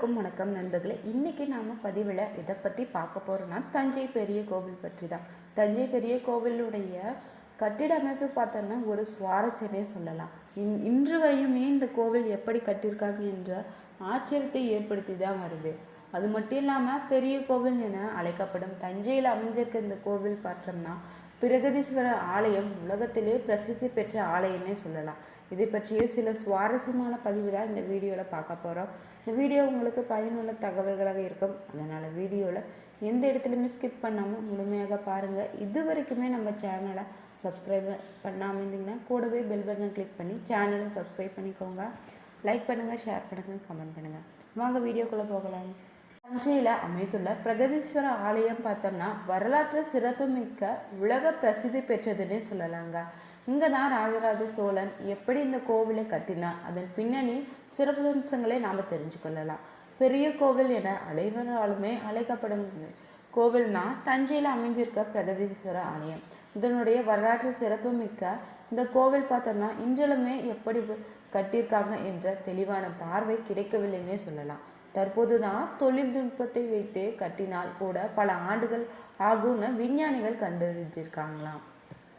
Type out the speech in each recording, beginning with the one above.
அனைவருக்கும் வணக்கம் நண்பர்களே. இன்றைக்கி நாம் பதிவில் இதை பற்றி பார்க்க போகிறோம்னா தஞ்சை பெரிய கோவில் பற்றி தான். தஞ்சை பெரிய கோவிலுடைய கட்டிட அமைப்பு பார்த்தோம்னா ஒரு சுவாரஸ்யமே சொல்லலாம். இன்று வரையுமே இந்த கோவில் எப்படி கட்டியிருக்காங்க என்ற ஆச்சரியத்தை ஏற்படுத்தி தான் வருது. அது மட்டும் இல்லாமல் பெரிய கோவில் என அழைக்கப்படும் தஞ்சையில் அமைஞ்சிருக்க இந்த கோவில் பார்த்தோம்னா பிரகதீஸ்வரர் ஆலயம் உலகத்திலே பிரசித்தி பெற்ற ஆலயம்னே சொல்லலாம். இதை பற்றிய சில சுவாரஸ்யமான பதிவு தான் இந்த வீடியோவில் பார்க்க போகிறோம். இந்த வீடியோ உங்களுக்கு பயனுள்ள தகவல்களாக இருக்கும். அதனால் வீடியோவில் எந்த இடத்துலையுமே ஸ்கிப் பண்ணாமல் முழுமையாக பாருங்கள். இது வரைக்குமே நம்ம சேனலை சப்ஸ்கிரைப் பண்ணாமல் இருந்தீங்கன்னா கூடவே பெல் பட்டனை கிளிக் பண்ணி சேனலும் சப்ஸ்கிரைப் பண்ணிக்கோங்க. லைக் பண்ணுங்கள், ஷேர் பண்ணுங்கள், கமெண்ட் பண்ணுங்கள். வாங்க வீடியோக்குள்ளே போகலாம். தஞ்சையில் அமைத்துள்ள பிரகதீஸ்வர ஆலயம் பார்த்தோம்னா வரலாற்று சிறப்புமிக்க உலக பிரசித்தி பெற்றதுன்னே சொல்லலாங்க. இங்கே தான் ராஜராஜ சோழன் எப்படி இந்த கோவிலை கட்டினார், அதன் பின்னணி சிறப்பம்சங்களை நாம் தெரிஞ்சுக்கொள்ளலாம். பெரிய கோவில் என அனைவராலுமே அழைக்கப்படும் கோவில்னா தஞ்சையில் அமைஞ்சிருக்க பிரகதீஸ்வர ஆலயம். இதனுடைய வரலாற்று சிறப்புமிக்க இந்த கோவில் பார்த்தோம்னா இன்றளவுமே எப்படி கட்டியிருக்காங்க என்ற தெளிவான பார்வை கிடைக்கவில்லைன்னே சொல்லலாம். தற்போது தான் தொழில்நுட்பத்தை வைத்து கட்டினால் கூட பல ஆண்டுகள் ஆகும்னு விஞ்ஞானிகள் கண்டறிஞ்சிருக்காங்களாம்.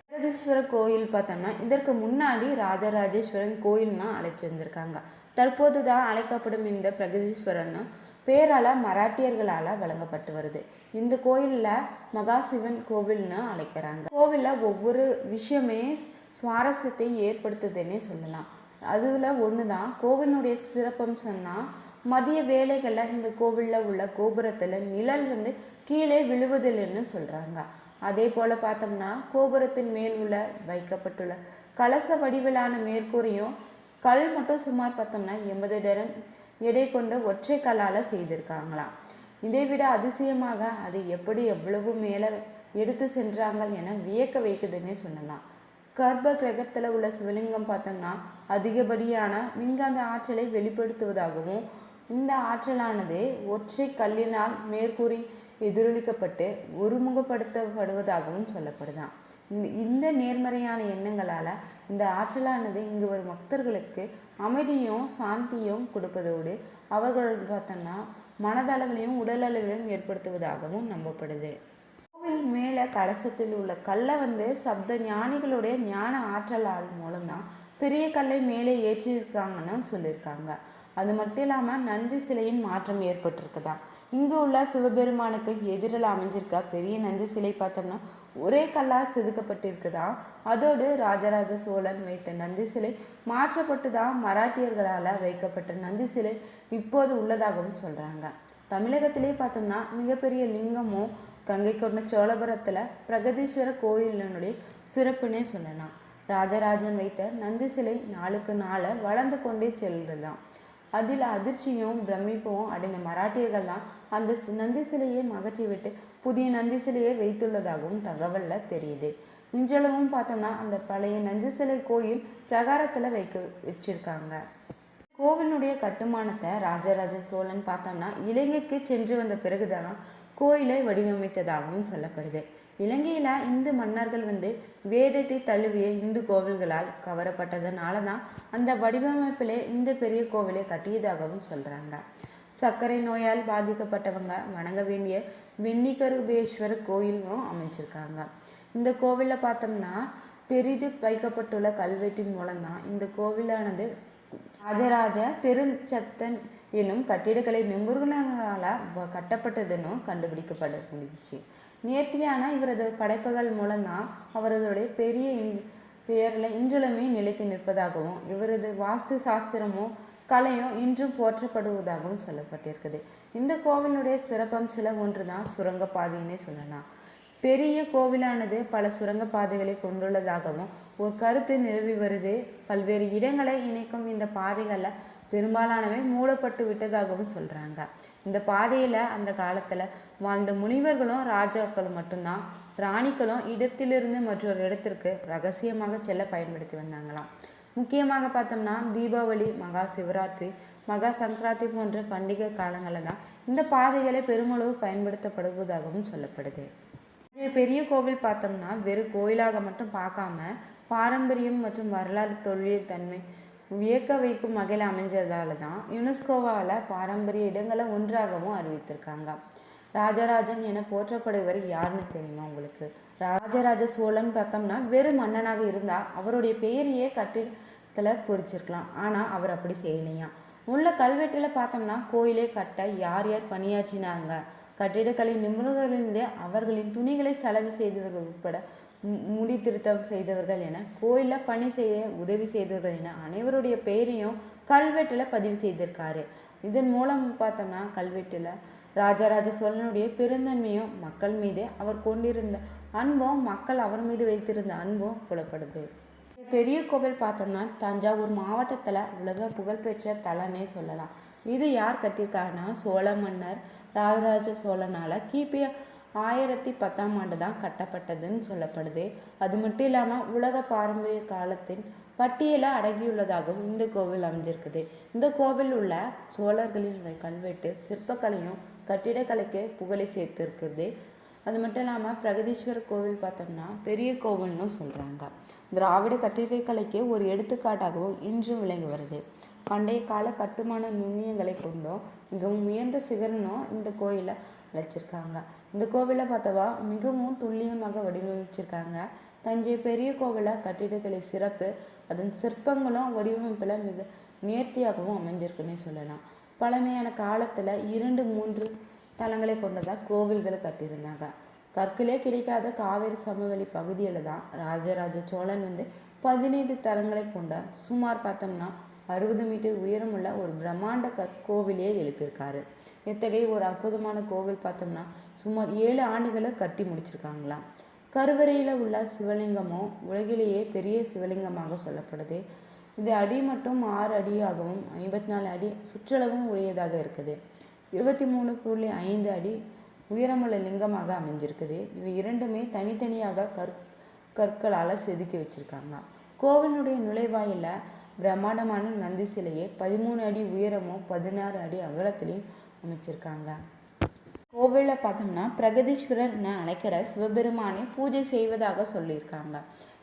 பிரகதீஸ்வரர் கோயில் பார்த்தோம்னா இதற்கு முன்னாடி ராஜராஜேஸ்வரன் கோயில்னா அழைச்சிருந்திருக்காங்க. தற்போது தான் அழைக்கப்படும் இந்த பிரகதீஸ்வரன் பேரால மராட்டியர்களால் வழங்கப்பட்டு வருது. இந்த கோயிலில் மகாசிவன் கோவில்னு அழைக்கிறாங்க. கோவிலில் ஒவ்வொரு விஷயமே சுவாரஸ்யத்தை ஏற்படுத்துதுன்னே சொல்லலாம். அதில் ஒன்று தான் கோவிலுடைய சிறப்பம்சம்னா மதிய வேளைகளில் இந்த கோவிலில் உள்ள கோபுரத்தில் நிழல் கீழே விழுவதில்லைன்னு சொல்கிறாங்க. அதே போல் பார்த்தோம்னா கோபுரத்தின் மேல் உள்ள வைக்கப்பட்டுள்ள கலச வடிவிலான மேற்கூரையும் கல் மட்டும் சுமார் பார்த்தோம்னா 80 டன் எடை கொண்ட ஒற்றை கல்லால் செய்திருக்காங்களாம். இதை விட அதிசயமாக அது எப்படி எவ்வளவு மேலே எடுத்து சென்றாங்க என வியக்க வைக்குதுன்னே சொல்லலாம். கர்ப்ப கிரகத்தில் உள்ள சிவலிங்கம் பார்த்தோம்னா அதிகப்படியான மின்காந்த ஆற்றலை வெளிப்படுத்துவதாகவும் இந்த ஆற்றலானது ஒற்றை கல்லினால் மேற்கூறி எதிரொலிக்கப்பட்டு ஒருமுகப்படுத்தப்படுவதாகவும் சொல்லப்படுதான். இந்த நேர்மறையான எண்ணங்களால் இந்த ஆற்றலானது இங்கு வரும் பக்தர்களுக்கு அமைதியும் சாந்தியும் கொடுப்பதோடு அவர்கள் பார்த்தோம்னா மனதளவிலையும் உடலளவிலையும் ஏற்படுத்துவதாகவும் நம்பப்படுது. கோவில் மேலே கலசத்தில் உள்ள கல்லை சப்த ஞானிகளுடைய ஞான ஆற்றலால் மூலம்தான் பெரிய கல்லை மேலே ஏற்றிருக்காங்கன்னு சொல்லியிருக்காங்க. அது மட்டும் இல்லாமல் நந்தி சிலையின் மாற்றம் ஏற்பட்டிருக்குதா. இங்கு உள்ள சிவபெருமானுக்கு எதிரில் அமைஞ்சிருக்க பெரிய நந்தி சிலை பார்த்தோம்னா ஒரே கல்லால் செதுக்கப்பட்டிருக்குதா. அதோடு ராஜராஜ சோழன் வைத்த நந்தி சிலை மாற்றப்பட்டு தான் மராட்டியர்களால் வைக்கப்பட்ட நந்தி சிலை இப்போது உள்ளதாகவும் சொல்கிறாங்க. தமிழகத்திலே பார்த்தோம்னா மிகப்பெரிய லிங்கமும் கங்கை கொண்ட சோழபுரத்தில் பிரகதீஸ்வர கோயிலினுடைய சிறப்புனே சொல்லலாம். ராஜராஜன் வைத்த நந்தி சிலை நாளுக்கு நாள் வளர்ந்து கொண்டே செல்றதாம். அதில் அதிர்ச்சியும் பிரமிப்பும் அடைந்த மராட்டியர்கள் தான் அந்த நந்தி சிலையை அகற்றிவிட்டு புதிய நந்தி சிலையை வைத்துள்ளதாகவும் தகவலில் தெரியுது. இன்றளவும் பார்த்தோம்னா அந்த பழைய நந்தி சிலை கோயில் பிரகாரத்தில் வச்சிருக்காங்க. கோவிலுடைய கட்டுமானத்தை ராஜராஜ சோழன் பார்த்தோம்னா இலங்கைக்கு சென்று வந்த பிறகுதான் கோயிலை வடிவமைத்ததாகவும் சொல்லப்படுது. இலங்கையில் இந்து மன்னர்கள் வேதத்தை தழுவிய இந்து கோவில்களால் கவரப்பட்டதுனால தான் அந்த வடிவமைப்பிலே இந்த பெரிய கோவிலை கட்டியதாகவும் சொல்கிறாங்க. சர்க்கரை நோயால் பாதிக்கப்பட்டவங்க வணங்க வேண்டிய வெண்ணிகருபேஸ்வரர் கோயிலும் அமைச்சிருக்காங்க. இந்த கோவிலில் பார்த்தோம்னா பெரிது வைக்கப்பட்டுள்ள கல்வெட்டின் மூலம்தான் இந்த கோவிலானது ராஜராஜ பெருஞ்சத்தன் எனும் கட்டிடக்கலை நிபுணர்களால் கட்டப்பட்டதுன்னு கண்டுபிடிக்கப்பட முடிஞ்சிச்சு. நேர்த்தியான இவரது படைப்புகள் மூலம்தான் அவரதுடைய பெரிய பெயரில் இன்றளவுமே நிலைத்து நிற்பதாகவும் இவரது வாஸ்து சாஸ்திரமும் கலையும் இன்றும் போற்றப்படுவதாகவும் சொல்லப்பட்டிருக்குது. இந்த கோவிலுடைய சிறப்பம்சில ஒன்று தான் சுரங்கப்பாதைன்னே சொல்லலாம். பெரிய கோவிலானது பல சுரங்கப்பாதைகளை கொண்டுள்ளதாகவும் ஒரு கருத்து நிலவி வருது. பல்வேறு இடங்களை இணைக்கும் இந்த பாதைகளில் பெரும்பாலானவை மூடப்பட்டு விட்டதாகவும் சொல்கிறாங்க. இந்த பாதையில் அந்த காலத்தில் வாழ்ந்த முனிவர்களும் ராஜாக்களும் மட்டும்தான் ராணிகளும் இடத்திலிருந்து மற்றொரு இடத்திற்கு ரகசியமாக செல்ல பயன்படுத்தி வந்தாங்களாம். முக்கியமாக பார்த்தோம்னா தீபாவளி, மகா சிவராத்திரி, மகா சங்கராந்தி போன்ற பண்டிகை காலங்களில் தான் இந்த பாதைகளை பெருமளவு பயன்படுத்தப்படுவதாகவும் சொல்லப்படுது. பெரிய கோவில் பார்த்தோம்னா வெறும் கோயிலாக மட்டும் பார்க்காம பாரம்பரியம் மற்றும் வரலாறு தொழில் தன்மை வியக்க வைக்கும் வகையில் அமைஞ்சதால தான் யுனெஸ்கோவால் பாரம்பரிய இடங்களை ஒன்றாகவும் அறிவித்திருக்காங்க. ராஜராஜன் என போற்றப்படுவர் யாருன்னு தெரியுமா உங்களுக்கு? ராஜராஜ சோழன் பார்த்தோம்னா வெறும் மன்னனாக இருந்தால் அவருடைய பெயரையே கட்டிடத்தில் பொறிச்சிருக்கலாம். ஆனால் அவர் அப்படி செய்யலையா. உள்ள கல்வெட்டில் பார்த்தோம்னா கோயிலே கட்ட யார் யார் பணியாற்றினாங்க, கட்டிடக்கலை நிபுணர்களிலிருந்தே அவர்களின் துணிகளை செலவு செய்தவர்கள் உட்பட முடி திருத்தம் செய்தவர்கள் என கோயிலில் பணி செய்ய உதவி செய்தவர்கள் என அனைவருடைய பெயரையும் கல்வெட்டில் பதிவு செய்திருக்காரு. இதன் மூலம் பார்த்தோம்னா கல்வெட்டில் ராஜராஜ சோழனுடைய பெருந்தன்மையும் மக்கள் மீது அவர் கொண்டிருந்த அன்பும் மக்கள் அவர் மீது வைத்திருந்த அன்பும் புலப்படுது. பெரிய கோவில் பார்த்தோம்னா தஞ்சாவூர் மாவட்டத்தில் உலக புகழ்பெற்ற தலனே சொல்லலாம். இது யார் கட்டியிருக்காங்கன்னா சோழ மன்னர் ராஜராஜ சோழனால் கிபி 1010 தான் கட்டப்பட்டதுன்னு சொல்லப்படுது. அது மட்டும் இல்லாமல் உலக பாரம்பரிய காலத்தின் பட்டியலில் அடங்கியுள்ளதாகவும் இந்த கோவில் அமைஞ்சிருக்குது. இந்த கோவில் உள்ள சோழர்களின் கல்வெட்டு சிற்பக்கலையும் கட்டிடக்கலைக்கு புகழை சேர்த்துருக்குது. அது மட்டும் இல்லாமல் பிரகதீஸ்வரர் கோவில் பார்த்தோம்னா பெரிய கோவில்னு சொல்கிறாங்க. திராவிட கட்டிடக்கலைக்கு ஒரு எடுத்துக்காட்டாகவும் இன்றும் விளங்கி வருது. பண்டைய கால கட்டுமான நுண்ணியங்களை கொண்டும் மிகவும் உயர்ந்த சிகரனும் இந்த கோயிலை அழைச்சிருக்காங்க. இந்த கோவிலை பார்த்தவா மிகவும் துல்லியமாக வடிவமைச்சிருக்காங்க. தஞ்சை பெரிய கோவிலை கட்டிடக்கலை சிறப்பு, அதன் சிற்பங்களும் வடிவமைப்பில் மிக நேர்த்தியாகவும் அமைஞ்சிருக்குன்னே சொல்லலாம். பழமையான காலத்தில் 2-3 தலங்களை கொண்டதாக கோவில்களை கட்டியிருந்தாங்க. கற்களே கிடைக்காத காவேரி சமவெளி பகுதியில் தான் ராஜராஜ சோழன் 15 தலங்களை கொண்ட சுமார் பார்த்தோம்னா 60 மீட்டர் உயரமுள்ள ஒரு பிரம்மாண்ட கற்கோவிலையே எழுப்பியிருக்காரு. இத்தகைய ஒரு அற்புதமான கோவில் பார்த்தோம்னா சுமார் 7 ஆண்டுகளை கட்டி முடிச்சிருக்காங்களாம். கருவறையில் உள்ள சிவலிங்கமும் உலகிலேயே பெரிய சிவலிங்கமாக சொல்லப்படுது. இது அடி மட்டும் 6 அடியாகவும் 54 அடி சுற்றளவும் உடையதாக இருக்குது. 23.5 அடி உயரமுள்ள லிங்கமாக அமைஞ்சிருக்குது. இவை இரண்டுமே தனித்தனியாக கற்களால் செதுக்கி வச்சிருக்காங்க. கோவிலுடைய நுழைவாயில பிரம்மாண்டமான நந்தி சிலையை 13 அடி உயரமும் 16 அடி அகலத்திலையும் அமைச்சிருக்காங்க. கோவிலில் பார்த்தோம்னா பிரகதீஸ்வரர் என அழைக்கிற சிவபெருமானை பூஜை செய்வதாக சொல்லியிருக்காங்க.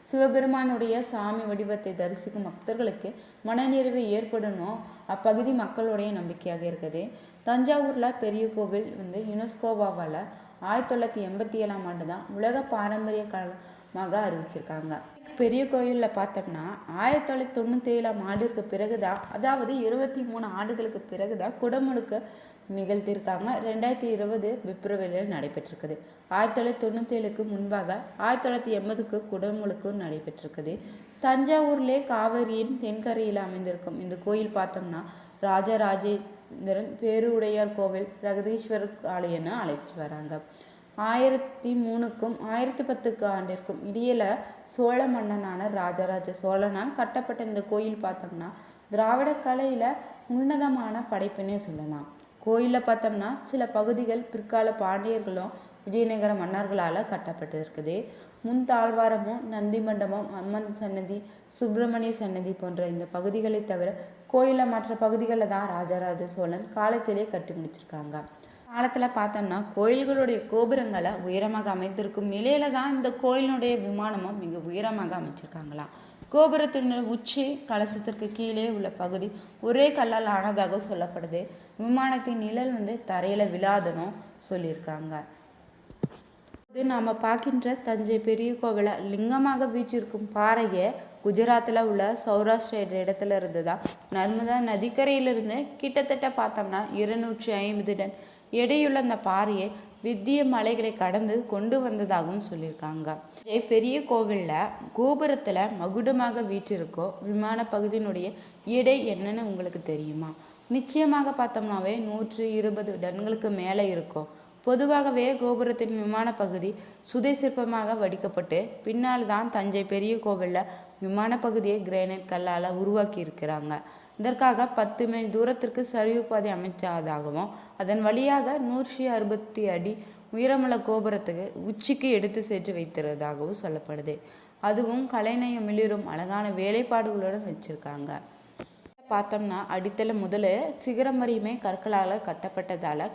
சிவபெருமானுடைய சாமி வடிவத்தை தரிசிக்கும் பக்தர்களுக்கு மனநிறைவு ஏற்படணும் அப்பகுதி மக்களுடைய நம்பிக்கையாக இருக்குது. தஞ்சாவூரில் பெரிய கோவில் யுனெஸ்கோவால் 1987 தான் உலக பாரம்பரிய காலமாக அறிவிச்சிருக்காங்க. பெரிய கோயிலில் பார்த்தோம்னா 1997 ஆண்டுக்கு பிறகுதான், அதாவது 23 ஆண்டுகளுக்கு பிறகுதான் குடமுழுக்கு நிகழ்த்தியிருக்காங்க. 2020 பிப்ரவரியில் நடைபெற்றிருக்குது. 1997க்கு முன்பாக 1980க்கு குடமுழுக்கு நடைபெற்றிருக்குது. தஞ்சாவூர்லே காவிரியின் தென்கரையில் அமைந்திருக்கும் இந்த கோயில் பார்த்தோம்னா ராஜராஜேந்திரன் பேருடையார் கோவில் பிரகதீஸ்வரர் ஆலயம்னு அழைச்சி வராங்க. 1003க்கும் 1010 ஆண்டிற்கும் இடையில சோழ மன்னனான ராஜராஜ சோழனால் கட்டப்பட்ட இந்த கோயில் பார்த்தோம்னா திராவிட கலையில உன்னதமான படைப்புன்னே சொல்லலாம். கோயிலில் பார்த்தோம்னா சில பகுதிகள் பிற்கால பாண்டியர்களும் விஜயநகர மன்னர்களால் கட்டப்பட்டு இருக்குது. முன் தாழ்வாரமும் நந்தி மண்டபம் அம்மன் சன்னதி சுப்பிரமணிய சன்னதி போன்ற இந்த பகுதிகளை தவிர கோயிலில் மற்ற பகுதிகளில் தான் ராஜராஜ சோழன் காலத்திலே கட்டி முடிச்சிருக்காங்க. காலத்தில் பார்த்தோம்னா கோயில்களுடைய கோபுரங்களை உயரமாக அமைந்திருக்கும் நிலையில தான் இந்த கோயிலினுடைய விமானமும் மிக உயரமாக அமைச்சிருக்காங்களாம். கோபுரத்தின் உச்சி கலசத்திற்கு கீழே உள்ள பகுதி ஒரே கல்லால் ஆனதாக சொல்லப்படுது. விமானத்தின் நிழல் தரையில் விழாதனும் சொல்லியிருக்காங்க. இது நாம் பார்க்கின்ற தஞ்சை பெரிய கோவிலை லிங்கமாக வீற்றிருக்கும் பாறையை குஜராத்தில் உள்ள சௌராஷ்டிரா என்ற இடத்துல இருந்ததா நர்மதா நதிக்கரையிலிருந்து கிட்டத்தட்ட பார்த்தோம்னா 250 டன் எடையுள்ள அந்த பாறையை வித்திய மலைகளை கடந்து கொண்டு வந்ததாகவும் சொல்லியிருக்காங்க. பெரிய கோவிலில் கோபுரத்தில் மகுடமாக வீற்றிருக்கோம் விமான பகுதியினுடைய எடை என்னன்னு உங்களுக்கு தெரியுமா? நிச்சயமாக பார்த்தோம்னாவே 120 டன்களுக்கு மேலே இருக்கும். பொதுவாகவே கோபுரத்தின் விமான பகுதி சுதை சிற்பமாக வடிக்கப்பட்டு பின்னால் தான் தஞ்சை பெரிய கோவிலில் விமான பகுதியை கிரானைட் கல்லால் உருவாக்கி இருக்கிறாங்க. இதற்காக 10 மைல் தூரத்திற்கு சரிவு பாதை அமைச்சதாகவும் அதன் வழியாக 160 அடி உயரமுள்ள கோபுரத்துக்கு உச்சிக்கு எடுத்து சென்று வைத்திருந்ததாகவும் சொல்லப்படுது. அதுவும் கலைநயம் மிளிரும் அழகான வேலைப்பாடுகளுடன் வச்சிருக்காங்க. பார்த்தோம்னா அடித்தள முதல்ல சிகரம் வரையுமே கற்களால் கட்டப்பட்டதால்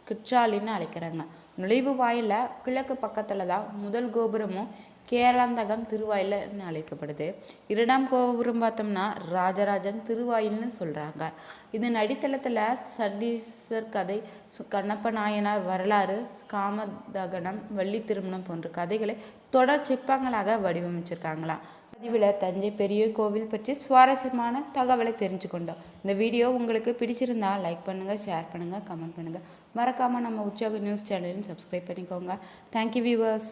கிற்றாலின்னு அழைக்கிறாங்க. நுழைவு வாயில கிழக்கு பக்கத்தில் தான் முதல் கோபுரமும் கேரளாந்தகம் திருவாயில்னு அழைக்கப்படுது. 2ஆம் கோபுரம் பார்த்தோம்னா ராஜராஜன் திருவாயில்னு சொல்கிறாங்க. இதன் அடித்தளத்தில் சண்டீசர் கதை, கண்ணப்ப நாயனார் வரலாறு, காமதகனம், வள்ளி திருமணம் போன்ற கதைகளை தொடர் சிற்பங்களாக வடிவமைச்சிருக்காங்களாம். பதிவில் தஞ்சை பெரிய கோவில் பற்றி சுவாரஸ்யமான தகவலை தெரிஞ்சுக்கொண்டோம். இந்த வீடியோ உங்களுக்கு பிடிச்சிருந்தா லைக் பண்ணுங்கள், ஷேர் பண்ணுங்கள், கமெண்ட் பண்ணுங்கள். மறக்காமல் நம்ம உற்சாக நியூஸ் சேனலையும் சப்ஸ்கிரைப் பண்ணிக்கோங்க. Thank you viewers.